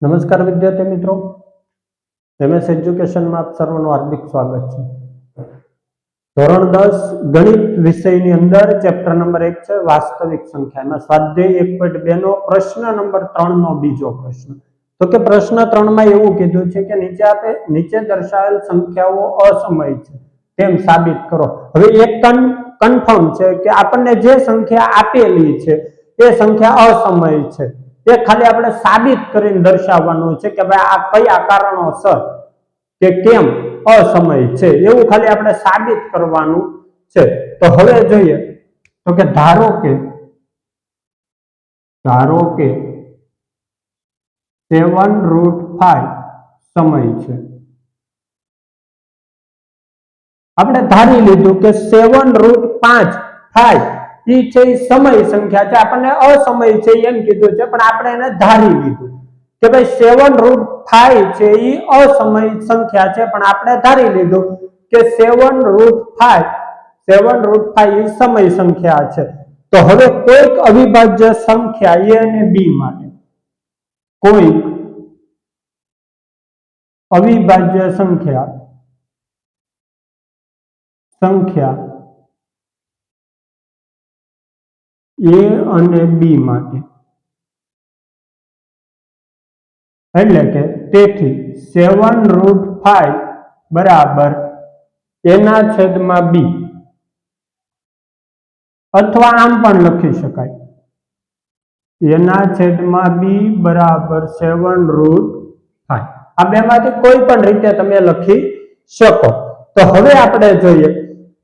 નમસ્કાર વિદ્યાર્થી મિત્રો, એમએસ એજ્યુકેશનમાં આપ સર્વનું હાર્દિક સ્વાગત છે. ધોરણ 10 ગણિત વિષયની અંદર ચેપ્ટર નંબર 1 છે વાસ્તવિક સંખ્યામાં સ્વાધ્યાય 1.2 નો પ્રશ્ન નંબર 3 નો બીજો પ્રશ્ન. તો કે પ્રશ્ન 3 માં એવું કીધું છે કે નીચે દર્શાવેલ સંખ્યાઓ અસમય છે તેમ સાબિત કરો. હવે એક કન્ફર્મ છે કે આપણને જે સંખ્યા આપેલી છે એ સંખ્યા અસમય છે. એ ખાલી આપણે સાબિત કરીને દર્શાવવાનું છે કે ભાઈ આ કયા કારણોસર કે કેમ અસમય છે, એવું ખાલી આપણે સાબિત કરવાનું છે. તો હવે જોઈએ તો કે ધારો કે 7√5 સમય છે. આપણે ધારી લીધું કે 7√5 ઈ છે સમય સંખ્યા છે, આપણને અસમય છે એમ કીધું છે, પણ આપણે એને ધારી લીધું કે ભાઈ 7√5 છે ઈ અસમય સંખ્યા છે, પણ આપણે ધારી લીધું કે 7√5 ઈ સમય સંખ્યા છે. તો હવે કોઈક અવિભાજ્ય સંખ્યા a અને b માટે કોઈક અવિભાજ્ય સંખ્યા a અને b માટે, એટલે કે તેથી 7√5 બરાબર a/b, અથવા આમ પણ લખી શકાય a/b બરાબર 7√5. આ બેમાંથી કોઈ પણ રીતે તમે લખી શકો. તો હવે આપણે જોઈએ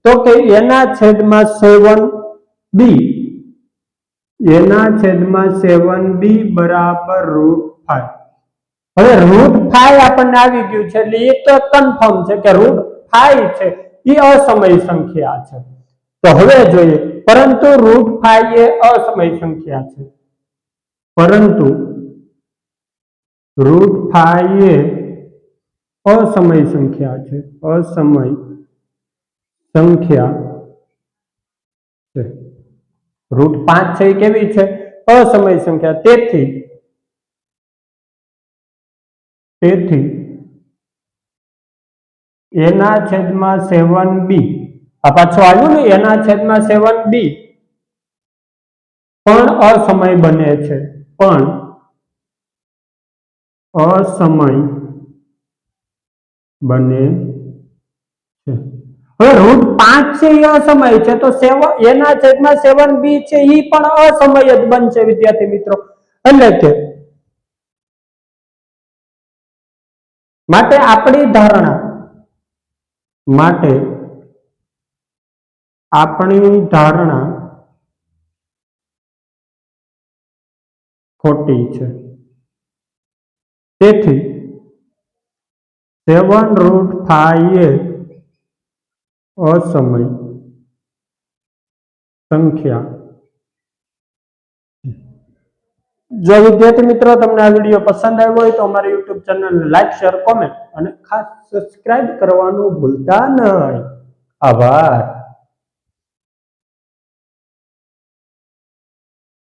તો કે a/7b બરાબર √5. હવે √5 આપણને આવી ગયું છે એટલે એ તો કન્ફર્મ છે કે √5 છે એ અસમય સંખ્યા છે. તો હવે જોઈએ પરંતુ √5 એ અસમય સંખ્યા છે, પરંતુ √5 એ અસમય સંખ્યા છે, અસમય સંખ્યા છે. √5 છે એ કેવી છે? અસમય સંખ્યા. તેથી a/7b, આ પાછું આવ્યું ને a/7b પણ અસમય બને છે, પણ અસમય બને છે. હવે √5 છે એ અસમય છે તો a/7b છે એ પણ અસમય જ બનશે વિદ્યાર્થી મિત્રો. એટલે કે માટે આપણી ધારણા ખોટી છે. તેથી 7√5 એ અસમય સંખ્યા. જો વિદ્યાર્થી મિત્રો તમને આ વિડીયો પસંદ આવ્યો હોય તો અમારી YouTube ચેનલને લાઈક, શેર, કોમેન્ટ અને ખાસ સબસ્ક્રાઇબ કરવાનું ભૂલતા નહીં. આભાર.